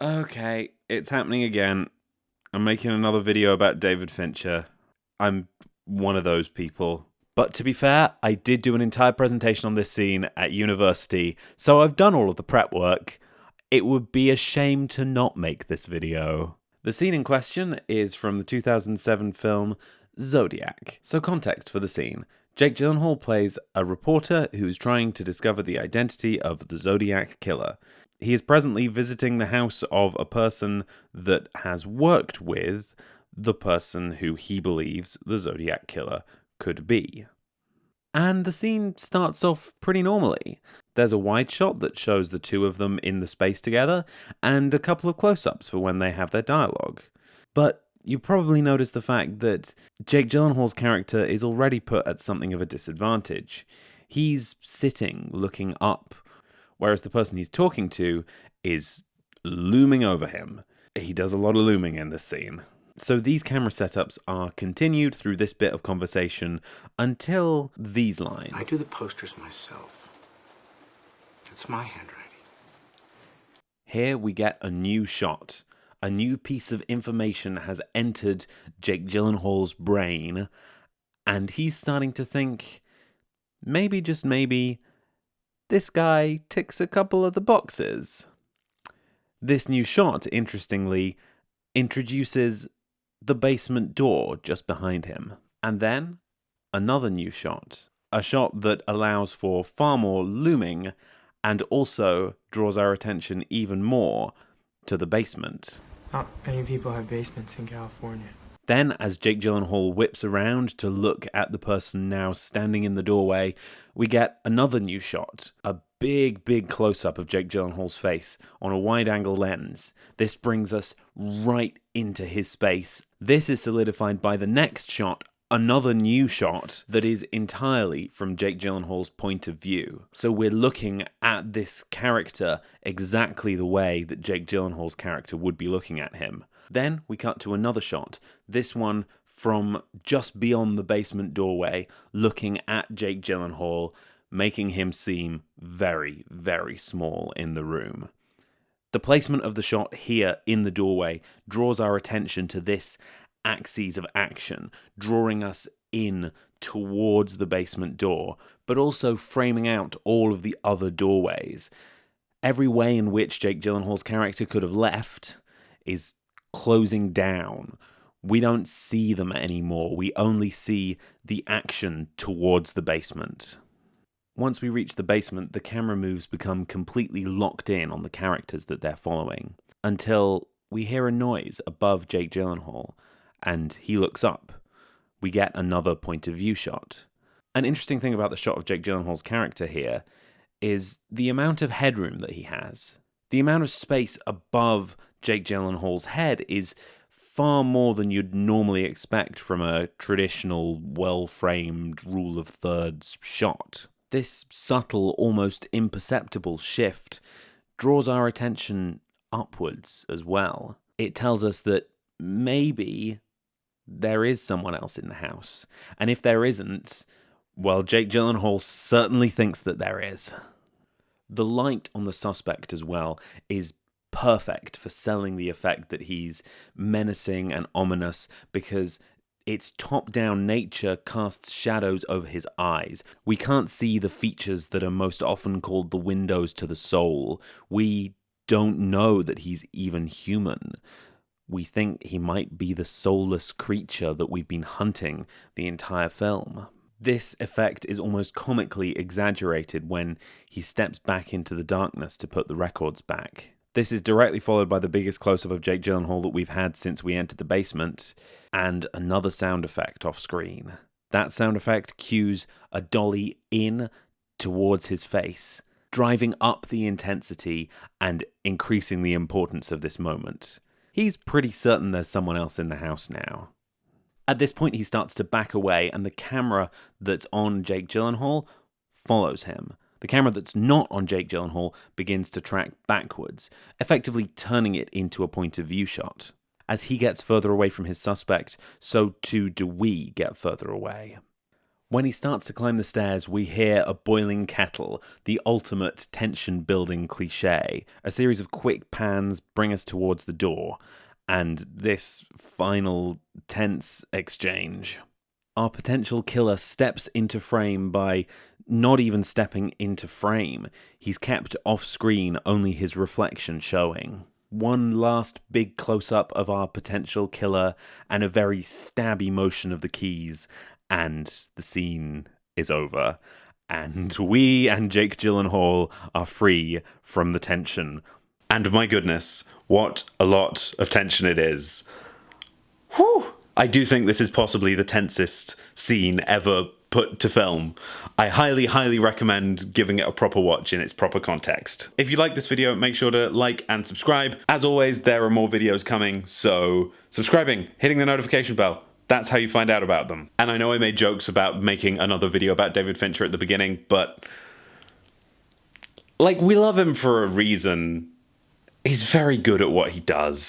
Okay, it's happening again. I'm making another video about David Fincher. I'm one of those people. But to be fair, I did do an entire presentation on this scene at university, so I've done all of the prep work. It would be a shame to not make this video. The scene in question is from the 2007 film Zodiac. So context for the scene. Jake Gyllenhaal plays a reporter who's trying to discover the identity of the Zodiac killer. He is presently visiting the house of a person that has worked with the person who he believes the Zodiac killer could be. And the scene starts off pretty normally. There's a wide shot that shows the two of them in the space together, and a couple of close-ups for when they have their dialogue. But you probably notice the fact that Jake Gyllenhaal's character is already put at something of a disadvantage. He's sitting, looking up, whereas the person he's talking to is looming over him. He does a lot of looming in this scene. So these camera setups are continued through this bit of conversation until these lines. I do the posters myself. It's my handwriting. Here we get a new shot. A new piece of information has entered Jake Gyllenhaal's brain, and he's starting to think, maybe, just maybe, this guy ticks a couple of the boxes. This new shot, interestingly, introduces the basement door just behind him. And then, another new shot. A shot that allows for far more looming and also draws our attention even more to the basement. Not many people have basements in California. Then, as Jake Gyllenhaal whips around to look at the person now standing in the doorway, we get another new shot. A big close-up of Jake Gyllenhaal's face on a wide-angle lens. This brings us right into his space. This is solidified by the next shot, another new shot that is entirely from Jake Gyllenhaal's point of view. So we're looking at this character exactly the way that Jake Gyllenhaal's character would be looking at him. Then we cut to another shot, this one from just beyond the basement doorway, looking at Jake Gyllenhaal, making him seem very small in the room. The placement of the shot here in the doorway draws our attention to this axis of action, drawing us in towards the basement door, but also framing out all of the other doorways. Every way in which Jake Gyllenhaal's character could have left is closing down. We don't see them anymore. We only see the action towards the basement. Once we reach the basement, the camera moves become completely locked in on the characters that they're following, until we hear a noise above Jake Gyllenhaal, and he looks up. We get another point of view shot. An interesting thing about the shot of Jake Gyllenhaal's character here is the amount of headroom that he has. The amount of space above Jake Gyllenhaal's head is far more than you'd normally expect from a traditional, well-framed rule of thirds shot. This subtle, almost imperceptible shift draws our attention upwards as well. It tells us that maybe there is someone else in the house. And if there isn't, well, Jake Gyllenhaal certainly thinks that there is. The light on the suspect as well is perfect for selling the effect that he's menacing and ominous, because its top-down nature casts shadows over his eyes. We can't see the features that are most often called the windows to the soul. We don't know that he's even human. We think he might be the soulless creature that we've been hunting the entire film. This effect is almost comically exaggerated when he steps back into the darkness to put the records back. This is directly followed by the biggest close-up of Jake Gyllenhaal that we've had since we entered the basement, and another sound effect off screen. That sound effect cues a dolly in towards his face, driving up the intensity and increasing the importance of this moment. He's pretty certain there's someone else in the house now. At this point, he starts to back away, and the camera that's on Jake Gyllenhaal follows him. The camera that's not on Jake Gyllenhaal begins to track backwards, effectively turning it into a point of view shot. As he gets further away from his suspect, so too do we get further away. When he starts to climb the stairs, we hear a boiling kettle, the ultimate tension-building cliché. A series of quick pans bring us towards the door, and this final tense exchange. Our potential killer steps into frame by not even stepping into frame. He's kept off-screen, only his reflection showing. One last big close-up of our potential killer, and a very stabby motion of the keys, and the scene is over. And we and Jake Gyllenhaal are free from the tension. And my goodness, what a lot of tension it is. Whew! I do think this is possibly the tensest scene ever put to film. I highly, highly recommend giving it a proper watch in its proper context. If you like this video, make sure to like and subscribe. As always, there are more videos coming, so subscribing, hitting the notification bell, that's how you find out about them. And I know I made jokes about making another video about David Fincher at the beginning, but like, we love him for a reason. He's very good at what he does.